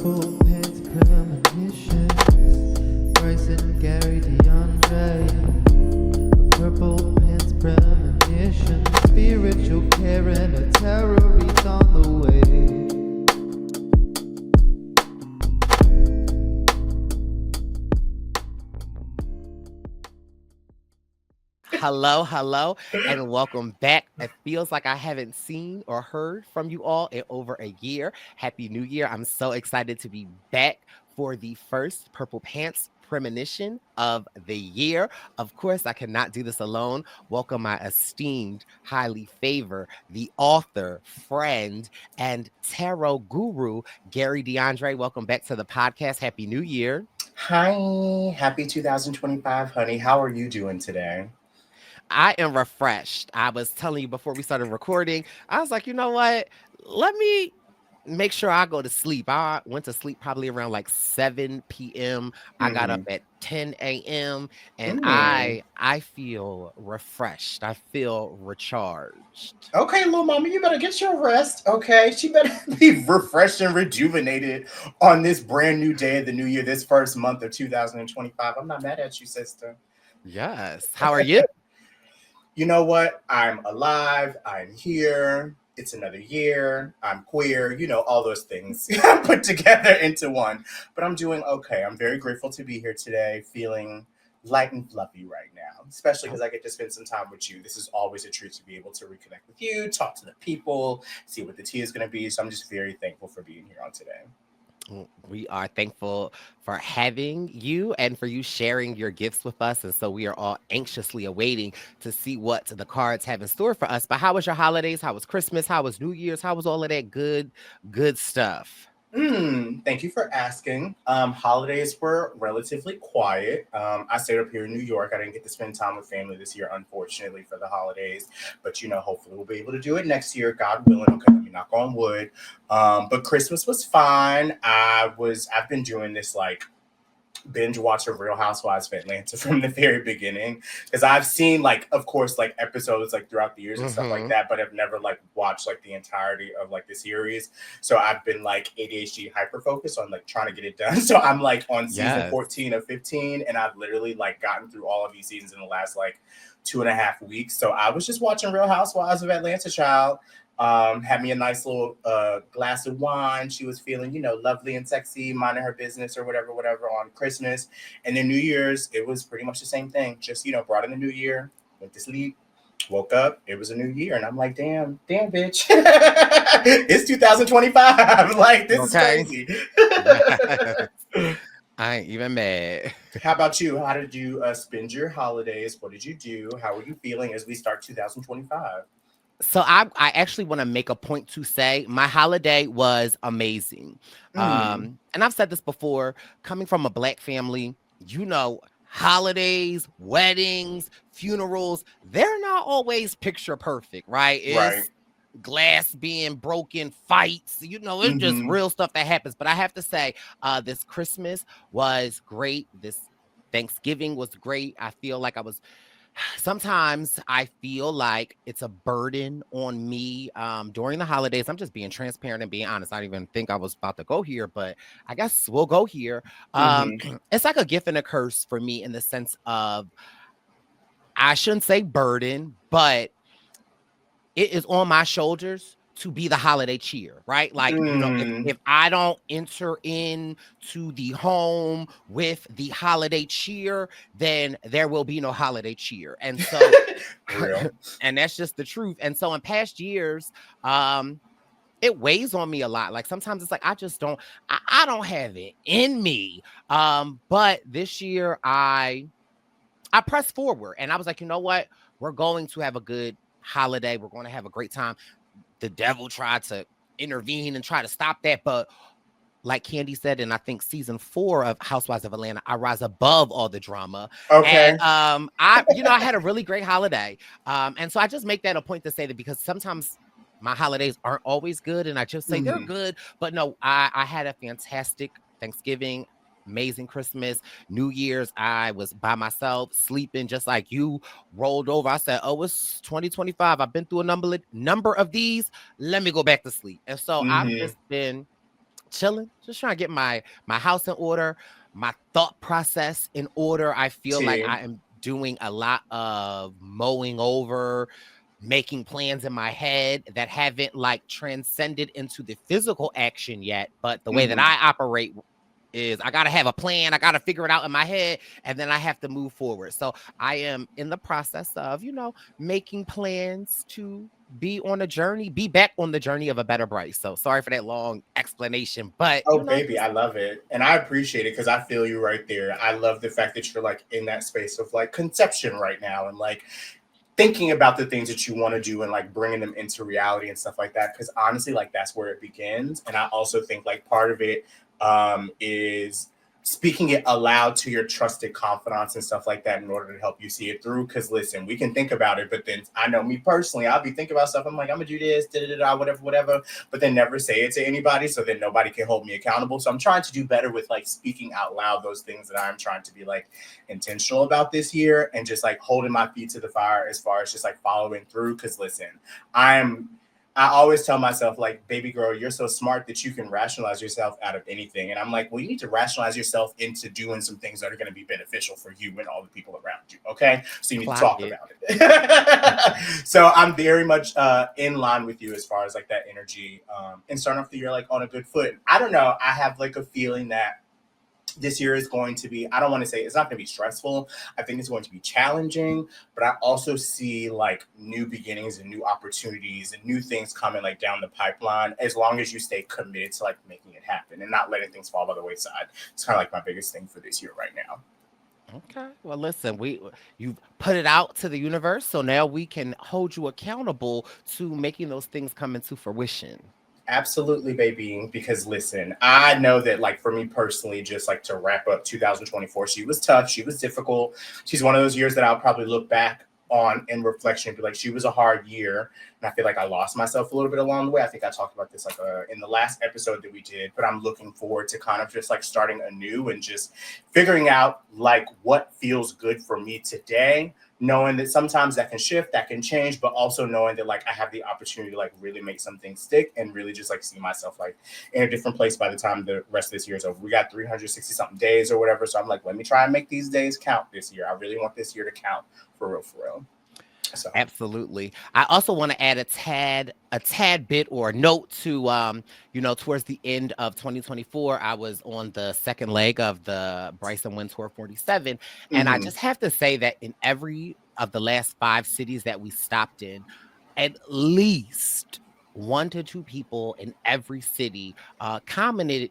Purple Pants Premonitions. Brice and Gary, Purple Pants Premonitions. Spiritual care and a tarot read on the way. Hello, and welcome back. It feels like I haven't seen or heard from you all in over a year. Happy New Year. I'm so excited to be back for the first Purple Pants Premonition of the year. Of course, I cannot do this alone. Welcome my esteemed, highly favored, the author, friend, and tarot guru, Gary DeAndre. Welcome back to the podcast. Happy New Year. Hi, happy 2025, honey. How are you doing today? I am refreshed. I was telling you before we started recording, I was like, you know what? Let me make sure I go to sleep. I went to sleep probably around like 7 p.m. I got up Mm-hmm. at 10 a.m. and Mm. I feel refreshed. I feel recharged. Okay, little mama, you better get your rest. Okay, she better be refreshed and rejuvenated on this brand new day of the new year, this first month of 2025. I'm not mad at you, sister. Yes. How are you? You know what? I'm alive. I'm here. It's another year. I'm queer. All those things put together into one. But I'm doing okay. I'm very grateful to be here today, feeling light and fluffy right now, especially because I get to spend some time with you. This is always a treat to be able to reconnect with you, talk to the people, see what the tea is going to be. So I'm just very thankful for being here on today. We are thankful for having you and for you sharing your gifts with us. And so we are all anxiously awaiting to see what the cards have in store for us. But how was your holidays? How was Christmas? How was New Year's? How was all of that good stuff? Thank you for asking. Holidays were relatively quiet. I stayed up here in New York. I didn't get to spend time with family this year, unfortunately, for the holidays. But hopefully we'll be able to do it next year, God willing. Okay, let me knock on wood. But Christmas was fine. I've been doing this like binge watch of Real Housewives of Atlanta from the very beginning because I've seen like of course like episodes like throughout the years and stuff like Hmm. that, but I've never like watched like the entirety of like the series. So I've been like ADHD hyper focused on like trying to get it done. So I'm like on season Yes. 14 of 15 and I've literally like gotten through all of these seasons in the last like 2.5 weeks. So I was just watching Real Housewives of Atlanta, child. Had me a nice little glass of wine. She was feeling, lovely and sexy, minding her business or whatever on Christmas. And then New Year's, it was pretty much the same thing. Just, brought in the new year, went to sleep, woke up, it was a new year. And I'm like, damn, bitch. It's 2025. Like, this is Okay. crazy. Yes. I ain't even mad. How about you? How did you spend your holidays? What did you do? How are you feeling as we start 2025? So I actually want to make a point to say my holiday was amazing. Mm, And I've said this before, coming from a black family, holidays, weddings, funerals, they're not always picture perfect, right? right. It's glass being broken, fights, it's just Mm-hmm. real stuff that happens. But I have to say, this Christmas was great. This Thanksgiving was great. I feel like sometimes I feel like it's a burden on me during the holidays. I'm just being transparent and being honest. I didn't even think I was about to go here, but I guess we'll go here. Um, Mm-hmm. it's like a gift and a curse for me in the sense of I shouldn't say burden, but it is on my shoulders to be the holiday cheer, right? Like, Mm. if I don't enter into the home with the holiday cheer, then there will be no holiday cheer. And so For real. and that's just the truth. And so in past years, it weighs on me a lot. Like sometimes it's like I don't have it in me. But this year I pressed forward and I was like, you know what? We're going to have a good holiday. We're going to have a great time. The devil tried to intervene and try to stop that. But like Candy said, and I think season 4 of Housewives of Atlanta, I rise above all the drama. And Okay. I had a really great holiday. And so I just make that a point to say that because sometimes my holidays aren't always good and I just say they're Hmm. good. But no, I had a fantastic Thanksgiving, amazing Christmas, New Year's. I was by myself, sleeping just like you rolled over. I said, "Oh, it's 2025. I've been through a number of these. Let me go back to sleep." And so I've Hmm. just been chilling, just trying to get my house in order, my thought process in order. I feel like T. I am doing a lot of mowing over, making plans in my head that haven't like transcended into the physical action yet. But the way that Mhm. I operate is I gotta have a plan, I gotta figure it out in my head, and then I have to move forward. So I am in the process of, making plans to be on a journey, be back on the journey of a better Brice. So sorry for that long explanation, but Oh, baby, I love it. And I appreciate it because I feel you right there. I love the fact that you're like in that space of like conception right now and like thinking about the things that you want to do and like bringing them into reality and stuff like that. Because honestly, like that's where it begins. And I also think like part of it is speaking it aloud to your trusted confidants and stuff like that in order to help you see it through. Because listen, we can think about it, but then I know me personally, I'll be thinking about stuff. I'm like, I'm gonna do this, whatever, whatever, but then never say it to anybody, so then nobody can hold me accountable. So I'm trying to do better with like speaking out loud those things that I'm trying to be like intentional about this year and just like holding my feet to the fire as far as just like following through. Because listen, I always tell myself, like, baby girl, you're so smart that you can rationalize yourself out of anything. And I'm like, well, you need to rationalize yourself into doing some things that are going to be beneficial for you and all the people around you. Okay. So you need to talk about it. So I'm very much in line with you as far as like that energy and starting off the year like on a good foot. I don't know. I have like a feeling that this year is going to be, I don't want to say it's not going to be stressful. I think it's going to be challenging, but I also see like new beginnings and new opportunities and new things coming like down the pipeline as long as you stay committed to like making it happen and not letting things fall by the wayside. It's kind of like my biggest thing for this year right now. Okay. Well, listen, you've put it out to the universe, so now we can hold you accountable to making those things come into fruition. Absolutely, baby. Because listen, I know that, like, for me personally, just like to wrap up 2024, she was tough. She was difficult. She's one of those years that I'll probably look back on in reflection and be like, she was a hard year. And I feel like I lost myself a little bit along the way. I think I talked about this like in the last episode that we did, but I'm looking forward to kind of just like starting anew and just figuring out like what feels good for me today, knowing that sometimes that can shift, that can change, but also knowing that like I have the opportunity to like really make some things stick and really just like see myself like in a different place by the time the rest of this year is over. We got 360 something days or whatever. So I'm like, let me try and make these days count this year. I really want this year to count for real, for real. So Absolutely. I also want to add a tad bit or a note to towards the end of 2024, I was on the second leg of the Brice and Win Tour 47. And I mhm. just have to say that in every of the last 5 cities that we stopped in, at least 1 to 2 people in every city commented,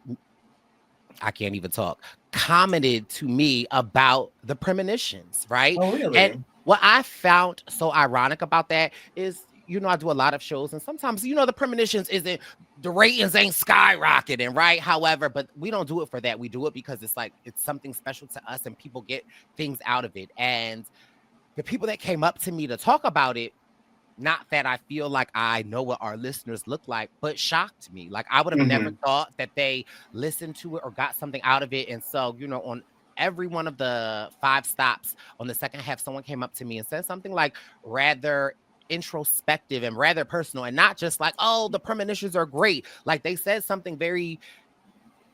I can't even talk, commented to me about the premonitions, right? Oh, And really? what I found so ironic about that is, I do a lot of shows, and sometimes, the premonitions isn't, the ratings ain't skyrocketing, right? However, but we don't do it for that. We do it because it's like, it's something special to us and people get things out of it. And the people that came up to me to talk about it, not that I feel like I know what our listeners look like, but shocked me. Like I would have never Hmm. thought that they listened to it or got something out of it. And so, on every one of the 5 stops on the second half, someone came up to me and said something like rather introspective and rather personal, and not just like, oh, the premonitions are great. Like they said something very,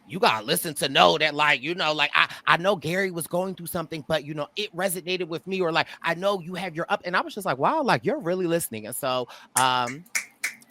you gotta listen to know that, like, like I know Gary was going through something, but it resonated with me, or like I know you have your up, and I was just like, wow, like you're really listening. And so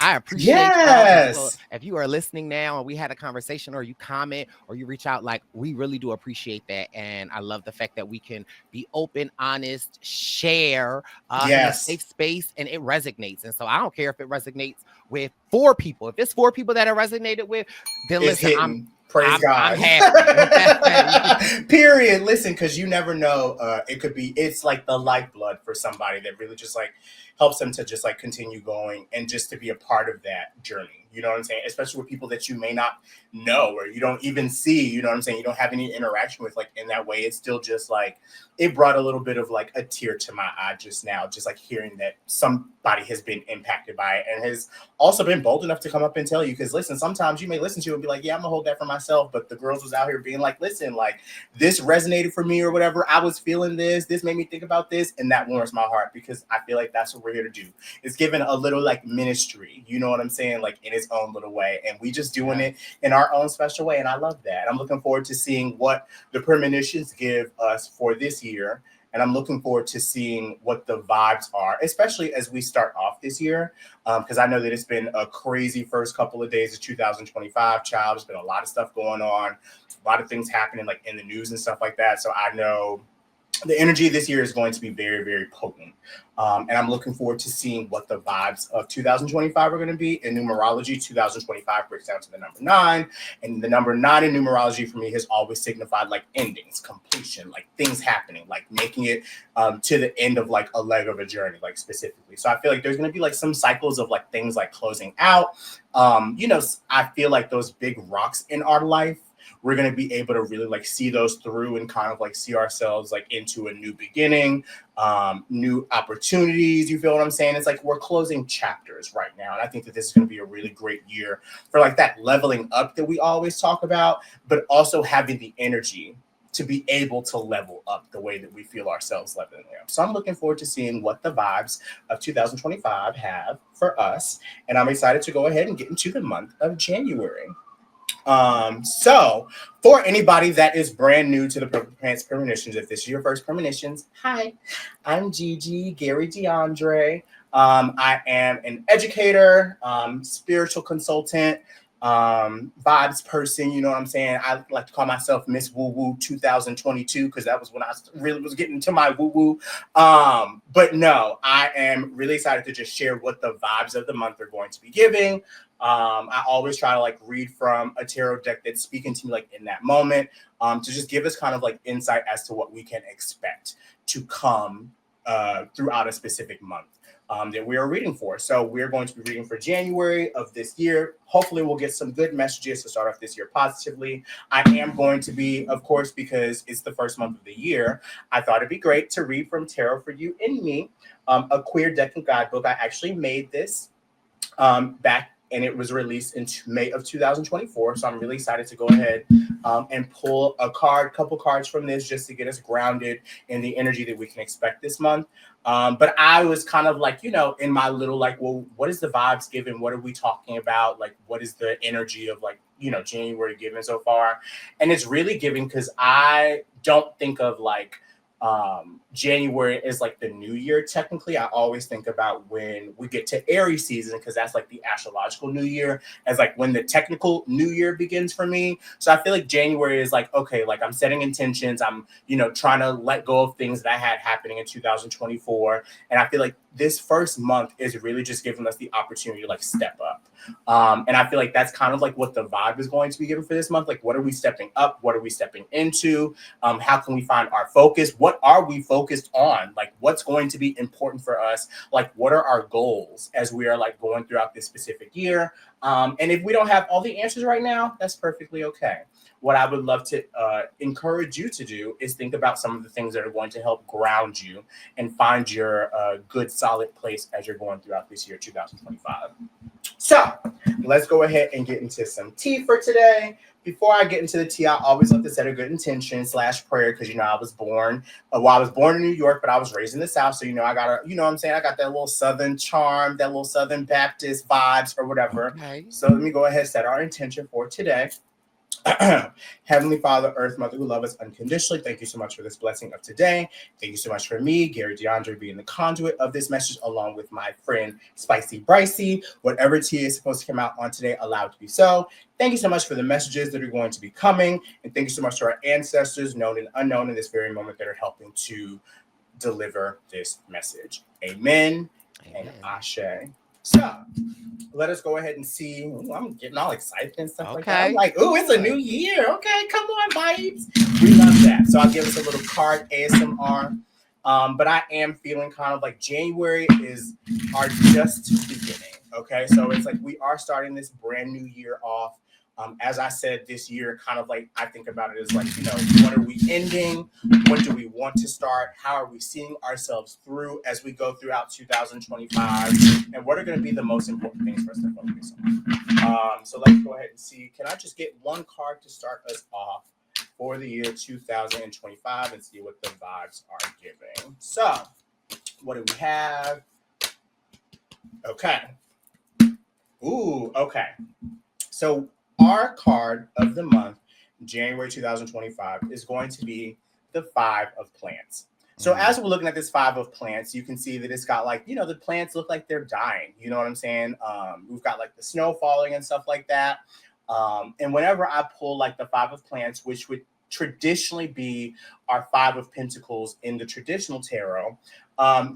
I appreciate y'all. Yes. If you are listening now and we had a conversation, or you comment or you reach out, like we really do appreciate that. And I love the fact that we can be open, honest, share in a Yes. safe space, and it resonates. And so I don't care if it resonates with 4 people. If it's 4 people that it resonated with, then It's listen, hitting. Praise I'm God. happy. Okay. Period. Listen, because you never know. It's like the lifeblood for somebody that really just like helps them to just like continue going and just to be a part of that journey. You know what I'm saying? Especially with people that you may not know or you don't even see. You know what I'm saying? You don't have any interaction with, like, in that way. It's still just like it brought a little bit of like a tear to my eye just now, just like hearing that somebody has been impacted by it and has also been bold enough to come up and tell you. Because listen, sometimes you may listen to it and be like, yeah, I'm gonna hold that for myself, but the girls was out here being like, listen, like this resonated for me or whatever, I was feeling this made me think about this, and that warms my heart because I feel like that's we're here to do. It's given a little like ministry, you know what I'm saying? Like in its own little way. And we just doing it in our own special way. And I love that. I'm looking forward to seeing what the premonitions give us for this year. And I'm looking forward to seeing what the vibes are, especially as we start off this year. Because I know that it's been a crazy first couple of days of 2025, child. There's been a lot of stuff going on, a lot of things happening like in the news and stuff like that. So I know the energy this year is going to be very, very potent. And I'm looking forward to seeing what the vibes of 2025 are going to be. In numerology, 2025 breaks down to the number 9. And the number 9 in numerology for me has always signified like endings, completion, like things happening, like making it to the end of like a leg of a journey, like specifically. So I feel like there's going to be like some cycles of like things like closing out. I feel like those big rocks in our life, we're going to be able to really like see those through and kind of like see ourselves like into a new beginning, new opportunities. You feel what I'm saying? It's like we're closing chapters right now. And I think that this is going to be a really great year for like that leveling up that we always talk about, but also having the energy to be able to level up the way that we feel ourselves leveling up. So I'm looking forward to seeing what the vibes of 2025 have for us. And I'm excited to go ahead and get into the month of January. So for anybody that is brand new to the Purple Pants Premonitions, if this is your first premonitions, hi, I'm Gigi, Gary DeAndre. I am an educator, spiritual consultant, vibes person, you know what I'm saying? I like to call myself Miss Woo Woo 2022 because that was when I really was getting to my woo woo. But no, I am really excited to just share what the vibes of the month are going to be giving. I always try to like read from a tarot deck that's speaking to me like in that moment, to just give us kind of like insight as to what we can expect to come throughout a specific month that we are reading for. So we're going to be reading for January of this year. Hopefully we'll get some good messages to start off this year positively. I am going to be, of course, because it's the first month of the year, I thought it'd be great to read from Tarot for You and Me, a queer deck and guidebook. I actually made this back, and it was released in May of 2024. So I'm really excited to go ahead and pull a couple cards from this just to get us grounded in the energy that we can expect this month. But I was kind of like, in my little like, well, what is the vibes given? What are we talking about? Like, what is the energy of like, January given so far? And it's really giving because I don't think of like, January is like the new year. Technically, I always think about when we get to Aries season, because that's like the astrological new year, as like when the technical new year begins for me. So I feel like January is like, okay, like I'm setting intentions. I'm, trying to let go of things that I had happening in 2024. And I feel like this first month is really just giving us the opportunity to like step up. And I feel like that's kind of like what the vibe is going to be given for this month. Like, what are we stepping up? What are we stepping into? How can we find our focus? What are we focused on? Like, what's going to be important for us? Like, what are our goals as we are like going throughout this specific year? And if we don't have all the answers right now, that's perfectly okay. What I would love to encourage you to do is think about some of the things that are going to help ground you and find your good, solid place as you're going throughout this year, 2025. So let's go ahead and get into some tea for today. Before I get into the tea, I always like to set a good intention / prayer because, I was born, I was born in New York, but I was raised in the South. So, I got I got that little Southern charm, that little Southern Baptist vibes or whatever. Okay. So let me go ahead and set our intention for today. Heavenly Father, Earth Mother who love us unconditionally, thank you so much for this blessing of today. Thank you so much for me, Gary DeAndre, being the conduit of this message, along with my friend Spicy Brice. Whatever tea is supposed to come out on today, allow it to be so. Thank you so much for the messages that are going to be coming, and thank you so much to our ancestors, known and unknown, in this very moment that are helping to deliver this message. Amen. And Ashe. So let us go ahead and see. Ooh, I'm getting all excited and stuff like that. I'm like, ooh, it's a new year. Okay, come on, vibes. We love that. So I'll give us a little card ASMR. But I am feeling kind of like January is our just beginning. Okay, so it's like we are starting this brand new year off. As I said, this year, kind of like I think about it as like, what are we ending? What do we want to start? How are we seeing ourselves through as we go throughout 2025? And what are going to be the most important things for us to focus on? So let's go ahead and see. Can I just get one card to start us off for the year 2025 and see what the vibes are giving? So what do we have? Okay. Ooh, okay. So our card of the month, January 2025, is going to be the Five of Plants. So as we're looking at this Five of Plants, you can see that it's got like, the plants look like they're dying. You know what I'm saying? We've got like the snow falling and stuff like that. And whenever I pull like the Five of Plants, which would traditionally be our Five of Pentacles in the traditional tarot,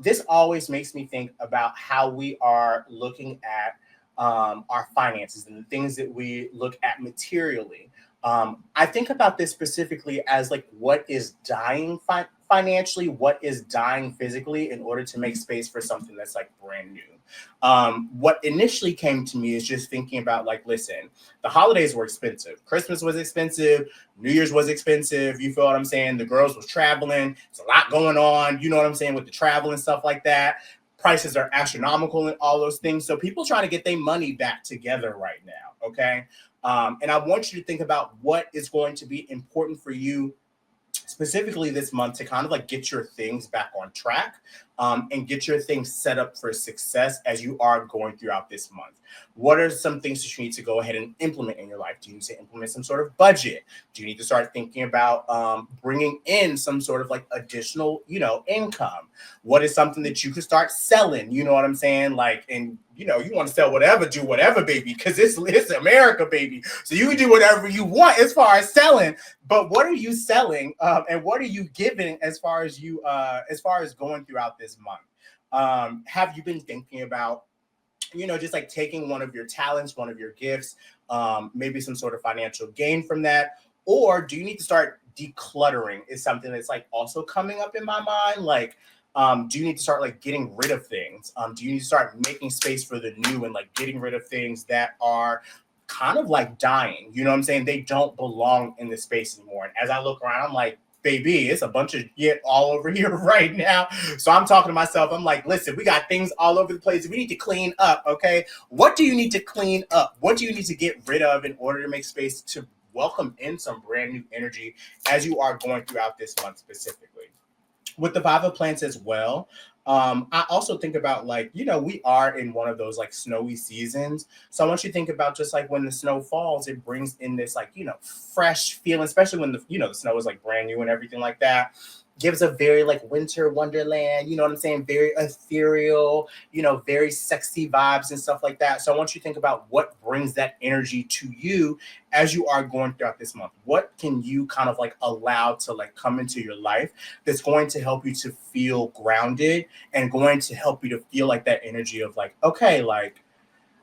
this always makes me think about how we are looking at our finances and the things that we look at materially. I think about this specifically as like what is dying financially, what is dying physically in order to make space for something that's like brand new. What initially came to me is just thinking about like, listen, the holidays were expensive. Christmas was expensive. New Year's was expensive. You feel what I'm saying? The girls was traveling. There's a lot going on. You know what I'm saying? With the travel and stuff like that. Prices are astronomical and all those things. So people trying to get their money back together right now. Okay. And I want you to think about what is going to be important for you specifically this month to kind of like get your things back on track and get your things set up for success as you are going throughout this month. What are some things that you need to go ahead and implement in your life? Do you need to implement some sort of budget? Do you need to start thinking about bringing in some sort of like additional, income? What is something that you could start selling? You know what I'm saying? Like, and you want to sell whatever, do whatever, baby, because it's America, baby. So you can do whatever you want as far as selling. But what are you selling, and what are you giving as far as going throughout this month? Have you been thinking about, just like taking one of your talents, one of your gifts, maybe some sort of financial gain from that? Or do you need to start decluttering? Is something that's like also coming up in my mind. Like, do you need to start like getting rid of things? Do you need to start making space for the new and like getting rid of things that are kind of like dying? You know what I'm saying? They don't belong in the space anymore. And as I look around, I'm like, baby, it's a bunch of shit all over here right now. So I'm talking to myself. I'm like, listen, we got things all over the place. We need to clean up, okay? What do you need to clean up? What do you need to get rid of in order to make space to welcome in some brand new energy as you are going throughout this month specifically? With the Five of Plants as well, I also think about like, we are in one of those like snowy seasons. So I want you to think about just like when the snow falls, it brings in this like, fresh feeling, especially when the snow is like brand new and everything like that. Gives a very like winter wonderland, you know what I'm saying? Very ethereal, very sexy vibes and stuff like that. So I want you to think about what brings that energy to you as you are going throughout this month. What can you kind of like allow to like come into your life that's going to help you to feel grounded and going to help you to feel like that energy of like, okay, like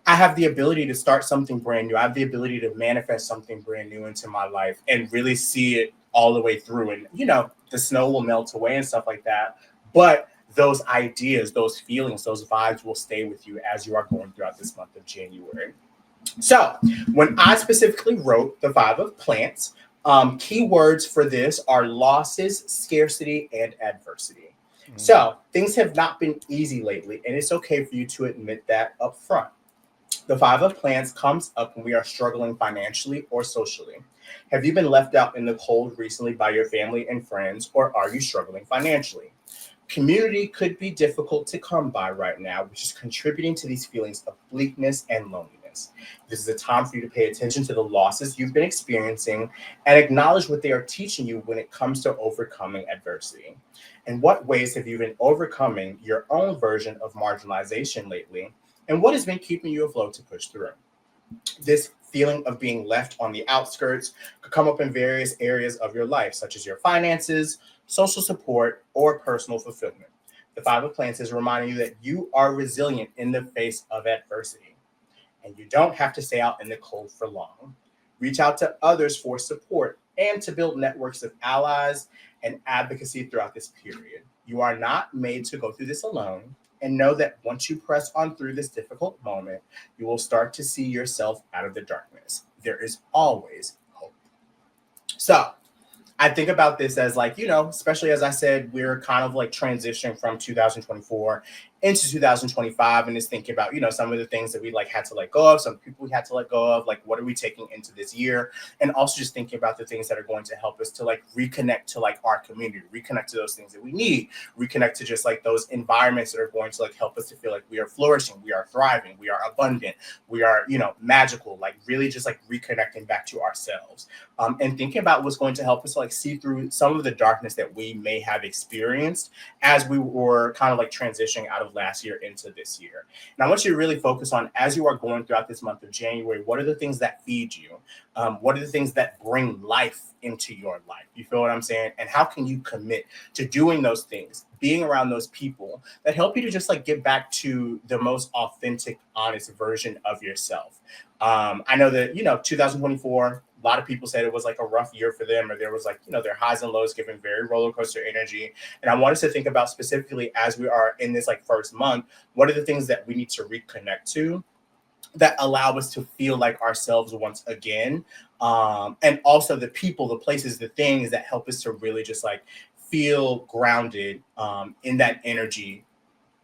I have the ability to start something brand new. I have the ability to manifest something brand new into my life and really see it all the way through. And, the snow will melt away and stuff like that. But those ideas, those feelings, those vibes will stay with you as you are going throughout this month of January. So when I specifically wrote the Five of Plants, keywords for this are losses, scarcity, and adversity. So things have not been easy lately, and it's okay for you to admit that up front. The Five of Plants comes up when we are struggling financially or socially. Have you been left out in the cold recently by your family and friends, or are you struggling financially? Community could be difficult to come by right now, which is contributing to these feelings of bleakness and loneliness. This is a time for you to pay attention to the losses you've been experiencing and acknowledge what they are teaching you when it comes to overcoming adversity. In what ways have you been overcoming your own version of marginalization lately? And what has been keeping you afloat to push through? This feeling of being left on the outskirts could come up in various areas of your life, such as your finances, social support, or personal fulfillment. The Five of Plants is reminding you that you are resilient in the face of adversity, and you don't have to stay out in the cold for long. Reach out to others for support and to build networks of allies and advocacy throughout this period. You are not made to go through this alone. And know that once you press on through this difficult moment, you will start to see yourself out of the darkness. There is always hope. So I think about this as like, especially as I said, we're kind of like transitioning from 2024 into 2025, and is thinking about, some of the things that we like had to let go of, some people we had to let go of, like what are we taking into this year, and also just thinking about the things that are going to help us to like reconnect to like our community, reconnect to those things that we need, reconnect to just like those environments that are going to like help us to feel like we are flourishing, we are thriving, we are abundant, we are, magical, like really just like reconnecting back to ourselves, and thinking about what's going to help us like see through some of the darkness that we may have experienced as we were kind of like transitioning out of last year into this year. And I want you to really focus on, as you are going throughout this month of January, what are the things that feed you? What are the things that bring life into your life? You feel what I'm saying? And how can you commit to doing those things, being around those people that help you to just like get back to the most authentic, honest version of yourself? I know that, 2024, a lot of people said it was like a rough year for them, or there was like, their highs and lows, giving very roller coaster energy. And I want us to think about, specifically as we are in this like first month, what are the things that we need to reconnect to that allow us to feel like ourselves once again, and also the people, the places, the things that help us to really just like feel grounded, in that energy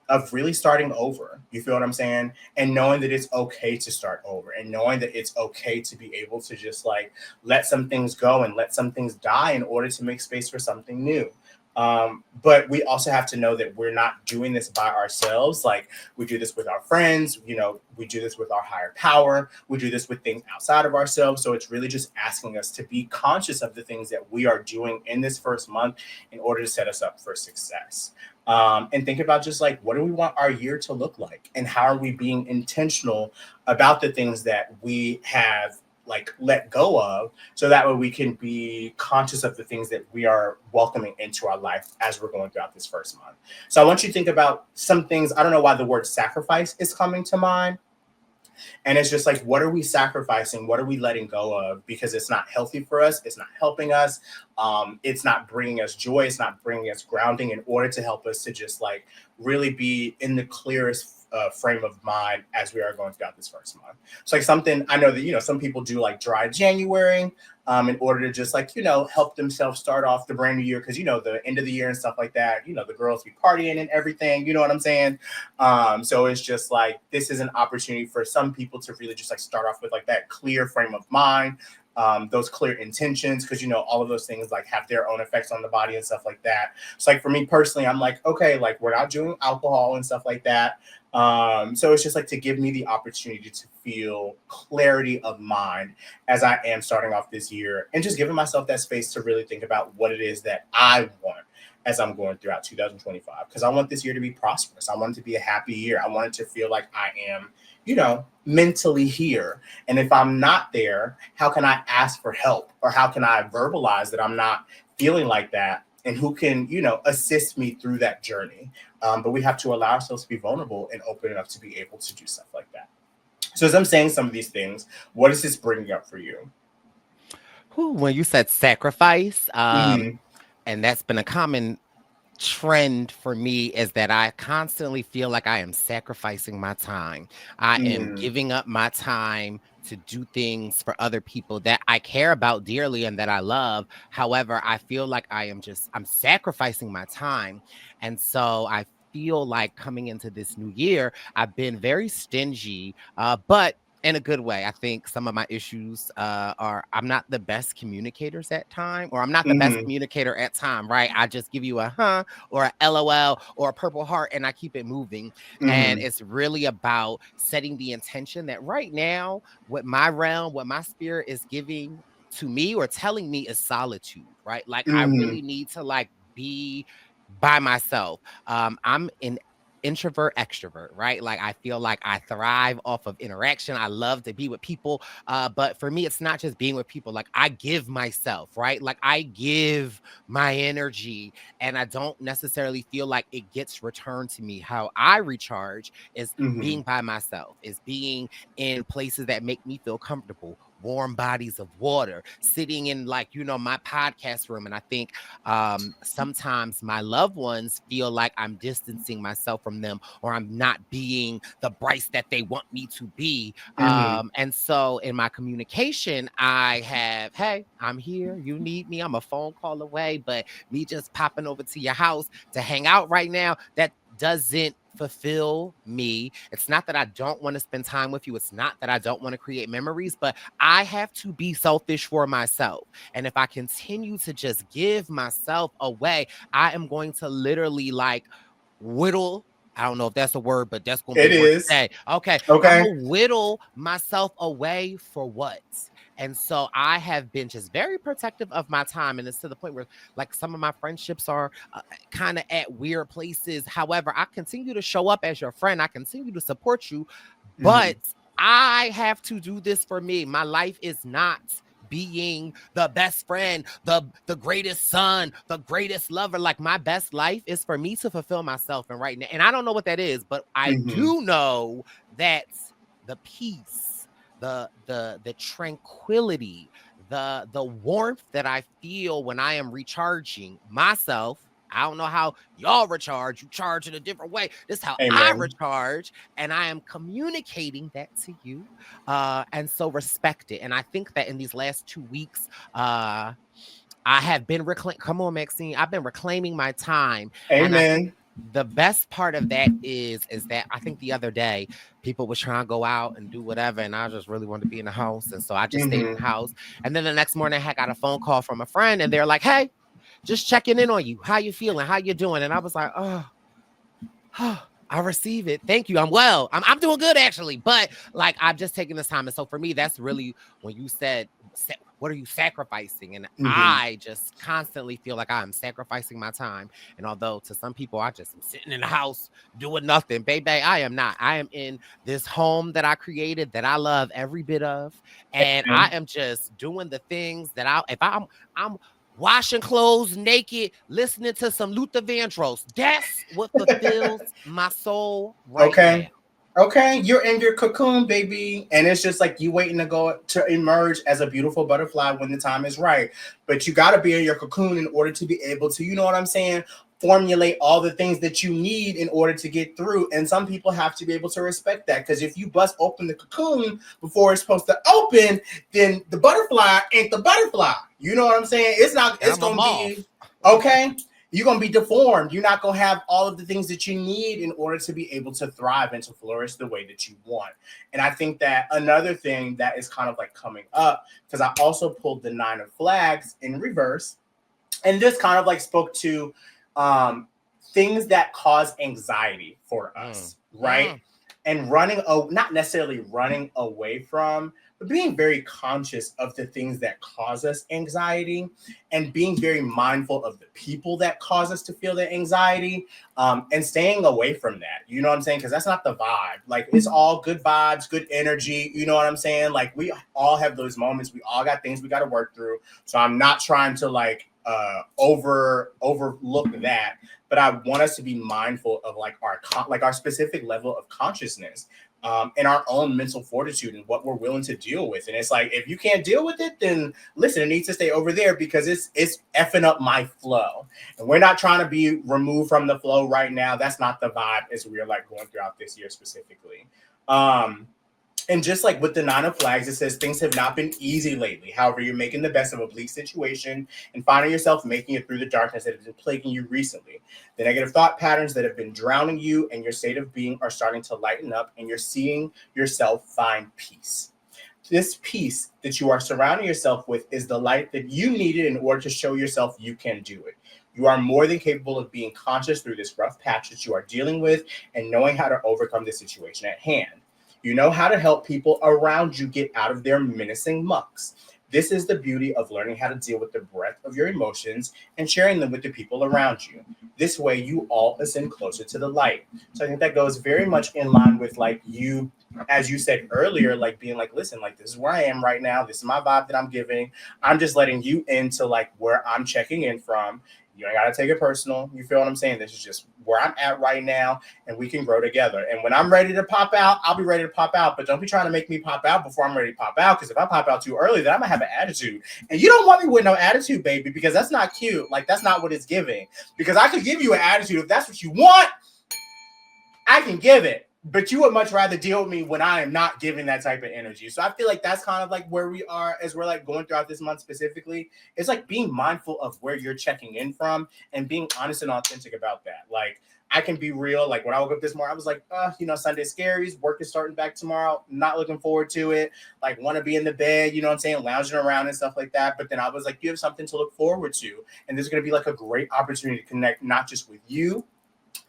of really starting over. You feel what I'm saying? And knowing that it's okay to start over, and knowing that it's okay to be able to just like let some things go and let some things die in order to make space for something new. But we also have to know that we're not doing this by ourselves. Like, we do this with our friends, we do this with our higher power, we do this with things outside of ourselves. So it's really just asking us to be conscious of the things that we are doing in this first month in order to set us up for success. And think about just like, what do we want our year to look like? And how are we being intentional about the things that we have like let go of, so that way we can be conscious of the things that we are welcoming into our life as we're going throughout this first month. So I want you to think about some things. I don't know why the word sacrifice is coming to mind. And it's just like, what are we sacrificing? What are we letting go of? Because it's not healthy for us. It's not helping us. It's not bringing us joy. It's not bringing us grounding in order to help us to just like really be in the clearest frame of mind as we are going throughout this first month. It's like something I know that, some people do like dry January, in order to just like, help themselves start off the brand new year. Cause the end of the year and stuff like that, the girls be partying and everything, you know what I'm saying? So it's just like, this is an opportunity for some people to really just like start off with like that clear frame of mind, those clear intentions, because all of those things like have their own effects on the body and stuff like that. So like for me personally, I'm like, okay, like we're not doing alcohol and stuff like that. So it's just like to give me the opportunity to feel clarity of mind as I am starting off this year, and just giving myself that space to really think about what it is that I want as I'm going throughout 2025. Because I want this year to be prosperous. I want it to be a happy year. I want it to feel like I am, mentally here. And if I'm not there, how can I ask for help? Or how can I verbalize that I'm not feeling like that? And who can, assist me through that journey? But we have to allow ourselves to be vulnerable and open enough to be able to do stuff like that. So as I'm saying some of these things, what is this bringing up for you? When you said sacrifice, Mm-hmm. and that's been a common trend for me, is that I constantly feel like I am sacrificing my time. I am Mm-hmm. giving up my time to do things for other people that I care about dearly and that I love. However, I feel like I'm sacrificing my time. And so I feel like coming into this new year, I've been very stingy, but in a good way. I think some of my issues are I'm not the best communicators at time, or I'm not the best Mm-hmm. communicator at time, right? I just give you a huh or a LOL or a purple heart and I keep it moving. And Mm-hmm. it's really about setting the intention that right now, what my realm, what my spirit is giving to me or telling me is solitude, right? Like I Mm-hmm. really need to like be by myself. I'm an introvert extrovert, right? Like I feel like I thrive off of interaction. I love to be with people, but for me it's not just being with people. Like I give myself, right? Like I give my energy, and I don't necessarily feel like it gets returned to me. How I recharge is Mm-hmm. being by myself, is being in places that make me feel comfortable, warm bodies of water, sitting in like, my podcast room. And I think sometimes my loved ones feel like I'm distancing myself from them, or I'm not being the Brice that they want me to be. Mm-hmm. And so in my communication, I have, hey, I'm here. You need me. I'm a phone call away. But me just popping over to your house to hang out right now, doesn't fulfill me. It's not that I don't want to spend time with you. It's not that I don't want to create memories, but I have to be selfish for myself. And if I continue to just give myself away, I am going to literally like whittle. I don't know if that's a word, but that's going to be It a word is. today. Okay. I'm Okay. going to whittle myself away for what? And so I have been just very protective of my time. And it's to the point where, like, some of my friendships are kind of at weird places. However, I continue to show up as your friend. I continue to support you, Mhm. but I have to do this for me. My life is not being the best friend, the greatest son, the greatest lover. Like, my best life is for me to fulfill myself. And right now, and I don't know what that is, but I Mhm. do know that the peace, the tranquility, the warmth that I feel when I am recharging myself. I don't know how y'all recharge. You charge in a different way. This is how I Amen. recharge, and I am communicating that to you. And so respect it. And I think that in these last 2 weeks, I have been come on, Maxine. I've been reclaiming my time. And I think Amen. the best part of that is that I think the other day people was trying to go out and do whatever, and I just really wanted to be in the house. And so I just stayed in the Mhm. house. And then the next morning I got a phone call from a friend, and they're like, "Hey, just checking in on you. How you feeling? How you doing?" And I was like, "Oh, I receive it. Thank you. I'm well. I'm doing good, actually." But like, I've just taken this time. And so for me, that's really when you said, what are you sacrificing? And Mhm. I just constantly feel like I'm sacrificing my time. And although to some people, I just am sitting in the house doing nothing, baby, I am not. I am in this home that I created that I love every bit of. And I Amen. am just doing the things that I'm washing clothes naked, listening to some Luther Vandross. That's what fulfills my soul right now. Okay. Okay, you're in your cocoon, baby. And it's just like you waiting to go to emerge as a beautiful butterfly when the time is right. But you got to be in your cocoon in order to be able to, you know what I'm saying, formulate all the things that you need in order to get through. And some people have to be able to respect that. Because if you bust open the cocoon before it's supposed to open, then the butterfly ain't the butterfly. You know what I'm saying? It's not, And it's I'm a going to be, moth. okay, you're going to be deformed. You're not going to have all of the things that you need in order to be able to thrive and to flourish the way that you want. And I think that another thing that is kind of like coming up, because I also pulled the 9 of Flags in reverse, and this kind of like spoke to um, things that cause anxiety for Mm, us, right? mm, And not necessarily running away from, but being very conscious of the things that cause us anxiety and being very mindful of the people that cause us to feel that anxiety, and staying away from that. You know what I'm saying? Because that's not the vibe. Like, it's all good vibes, good energy. You know what I'm saying? Like, we all have those moments. We all got things we got to work through. So I'm not trying to like overlook that, but I want us to be mindful of like our specific level of consciousness, and our own mental fortitude and what we're willing to deal with. And it's like, if you can't deal with it, then listen, it needs to stay over there because it's effing up my flow. And we're not trying to be removed from the flow right now. That's not the vibe as we are like going throughout this year specifically. Um, and just like with the 9 of Flags, it says things have not been easy lately. However, you're making the best of a bleak situation and finding yourself making it through the darkness that has been plaguing you recently. The negative thought patterns that have been drowning you and your state of being are starting to lighten up, and you're seeing yourself find peace. This peace that you are surrounding yourself with is the light that you needed in order to show yourself you can do it. You are more than capable of being conscious through this rough patch that you are dealing with and knowing how to overcome the situation at hand. You know how to help people around you get out of their menacing mucks. This is the beauty of learning how to deal with the breadth of your emotions and sharing them with the people around you. This way, you all ascend closer to the light. So I think that goes very much in line with like you, as you said earlier, like being like, listen, like this is where I am right now. This is my vibe that I'm giving. I'm just letting you into like where I'm checking in from. You ain't gotta take it personal. You feel what I'm saying? This is just where I'm at right now, and we can grow together. And when I'm ready to pop out, I'll be ready to pop out. But don't be trying to make me pop out before I'm ready to pop out. Because if I pop out too early, then I'm gonna have an attitude. And you don't want me with no attitude, baby, because that's not cute. Like, that's not what it's giving. Because I could give you an attitude if that's what you want. I can give it. But you would much rather deal with me when I am not giving that type of energy. So I feel like that's kind of like where we are as we're like going throughout this month specifically. It's like being mindful of where you're checking in from and being honest and authentic about that. Like, I can be real. Like when I woke up this morning, I was like, Sunday scaries, work is starting back tomorrow. Not looking forward to it. Like want to be in the bed, you know what I'm saying? Lounging around and stuff like that. But then I was like, you have something to look forward to. And there's going to be like a great opportunity to connect, not just with you,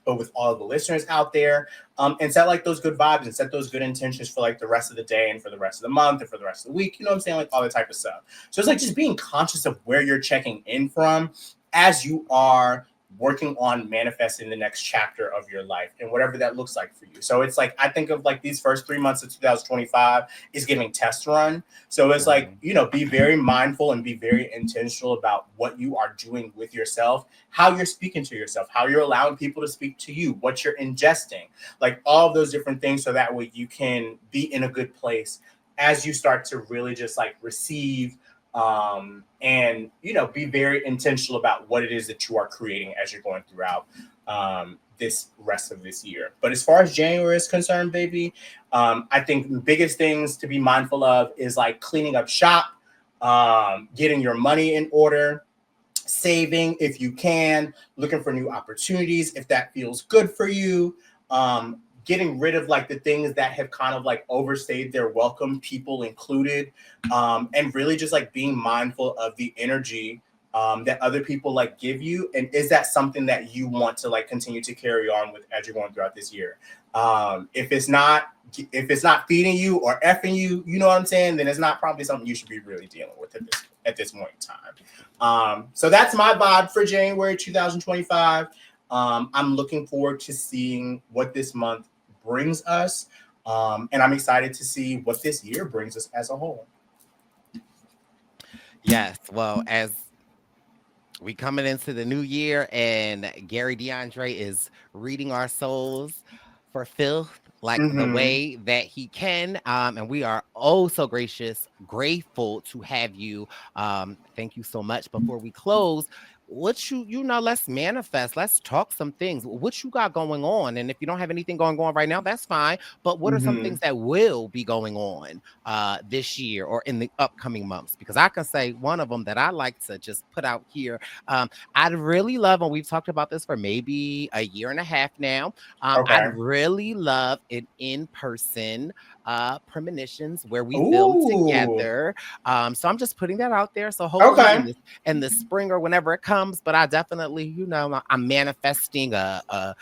but with all of the listeners out there, and set like those good vibes and set those good intentions for like the rest of the day and for the rest of the month and for the rest of the week, you know what I'm saying? Like all that type of stuff. So it's like just being conscious of where you're checking in from as you are working on manifesting the next chapter of your life and whatever that looks like for you. So it's like, I think of like these first 3 months of 2025 is giving test run. So it's like, be very mindful and be very intentional about what you are doing with yourself, how you're speaking to yourself, how you're allowing people to speak to you, what you're ingesting, like all of those different things. So that way you can be in a good place as you start to really just like receive, and be very intentional about what it is that you are creating as you're going throughout this rest of this year. But as far as January is concerned, baby, I think the biggest things to be mindful of is like cleaning up shop, getting your money in order, saving if you can, looking for new opportunities if that feels good for you, getting rid of like the things that have kind of like overstayed their welcome, people included, and really just like being mindful of the energy that other people like give you, and is that something that you want to like continue to carry on with as you're going throughout this year? If it's not feeding you or effing you, you know what I'm saying, then it's not probably something you should be really dealing with at this point in time. So that's my vibe for January 2025. I'm looking forward to seeing what this month brings us, and I'm excited to see what this year brings us as a whole. Yes, well, as we coming into the new year, and Gary DeAndre is reading our souls for filth like the way that he can. And we are oh so grateful to have you. Thank you so much. Before we close, what let's manifest, let's talk some things. What you got going on? And if you don't have anything going on right now, that's fine. But what are some things that will be going on this year or in the upcoming months? Because I can say one of them that I like to just put out here. I'd really love, and we've talked about this for maybe a year and a half now. I'd really love an in-person premonitions where we film together. So I'm just putting that out there. So hopefully in the spring or whenever it comes, but I definitely, I'm manifesting a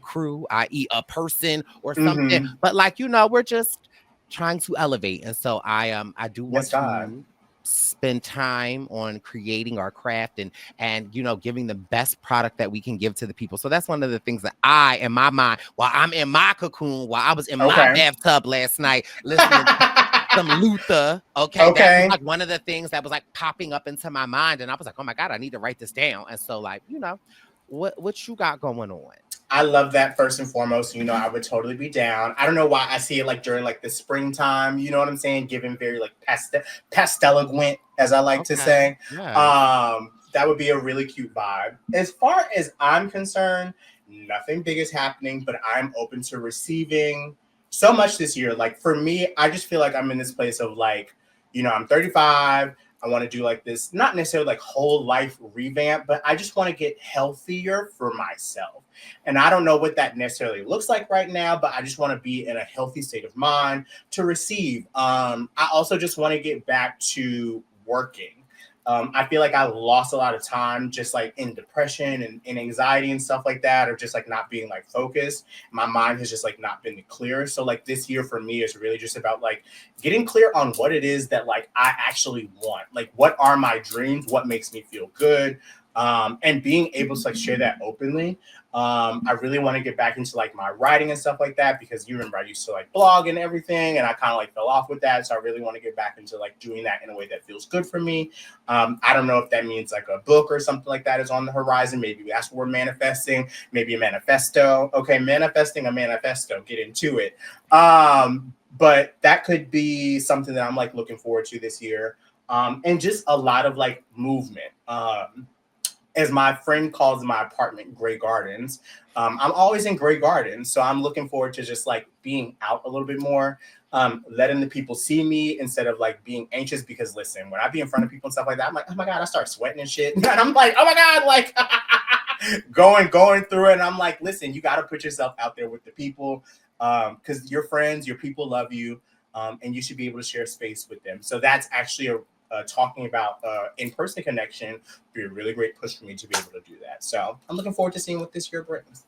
crew, i.e. a person or something. But like, we're just trying to elevate. And so I do want to spend time on creating our craft and giving the best product that we can give to the people. So that's one of the things that I, in my mind, while I'm in my cocoon, while I was in my bathtub last night listening to some Luther, that was like one of the things that was like popping up into my mind, and I was like, oh my God, I need to write this down. And so like, what you got going on? I love that first and foremost. I would totally be down. I don't know why I see it like during like the springtime, you know what I'm saying? Giving very like pastellaguent, as I like to say. Yeah. That would be a really cute vibe. As far as I'm concerned, nothing big is happening, but I'm open to receiving so much this year. Like for me, I just feel like I'm in this place of like, I'm 35. I want to do like this, not necessarily like whole life revamp, but I just want to get healthier for myself. And I don't know what that necessarily looks like right now, but I just want to be in a healthy state of mind to receive. I also just want to get back to working. I feel like I lost a lot of time just like in depression and anxiety and stuff like that, or just like not being like focused. My mind has just like not been the clearest. So like this year for me is really just about like getting clear on what it is that like I actually want. Like what are my dreams? What makes me feel good? And being able to like share that openly. I really want to get back into like my writing and stuff like that, because you remember I used to like blog and everything, and I kind of like fell off with that. So I really want to get back into like doing that in a way that feels good for me. I don't know if that means like a book or something like that is on the horizon. Maybe that's what we're manifesting. Maybe a manifesto. Okay, manifesting a manifesto. Get into it. But that could be something that I'm like looking forward to this year. And just a lot of like movement. As my friend calls my apartment, Grey Gardens. I'm always in Grey Gardens, so I'm looking forward to just like being out a little bit more, letting the people see me instead of like being anxious. Because listen, when I be in front of people and stuff like that, I'm like, oh my God, I start sweating and shit. And I'm like, oh my God, like going through it. And I'm like, listen, you got to put yourself out there with the people, because your friends, your people love you, and you should be able to share space with them. So that's actually talking about in-person connection be a really great push for me to be able to do that. So I'm looking forward to seeing what this year brings.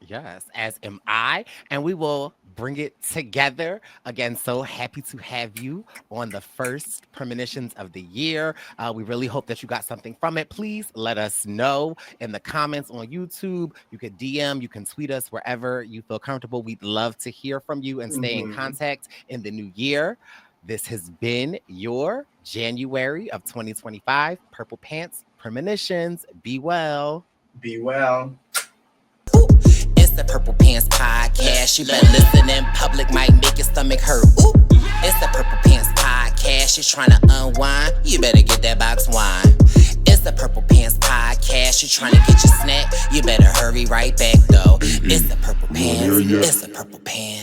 Yes, as am I. And we will bring it together. Again, so happy to have you on the first Premonitions of the year. We really hope that you got something from it. Please let us know in the comments on YouTube. You can DM, you can tweet us wherever you feel comfortable. We'd love to hear from you and stay in contact in the new year. This has been your January of 2025 Purple Pants Premonitions. Be well. Be well. It's the Purple Pants Podcast. You better listen in public, might make your stomach hurt. Ooh. It's the Purple Pants Podcast. You're trying to unwind, you better get that box wine. It's the Purple Pants Podcast. You're trying to get your snack, you better hurry right back though. It's the Purple Pants. It's the Purple Pants.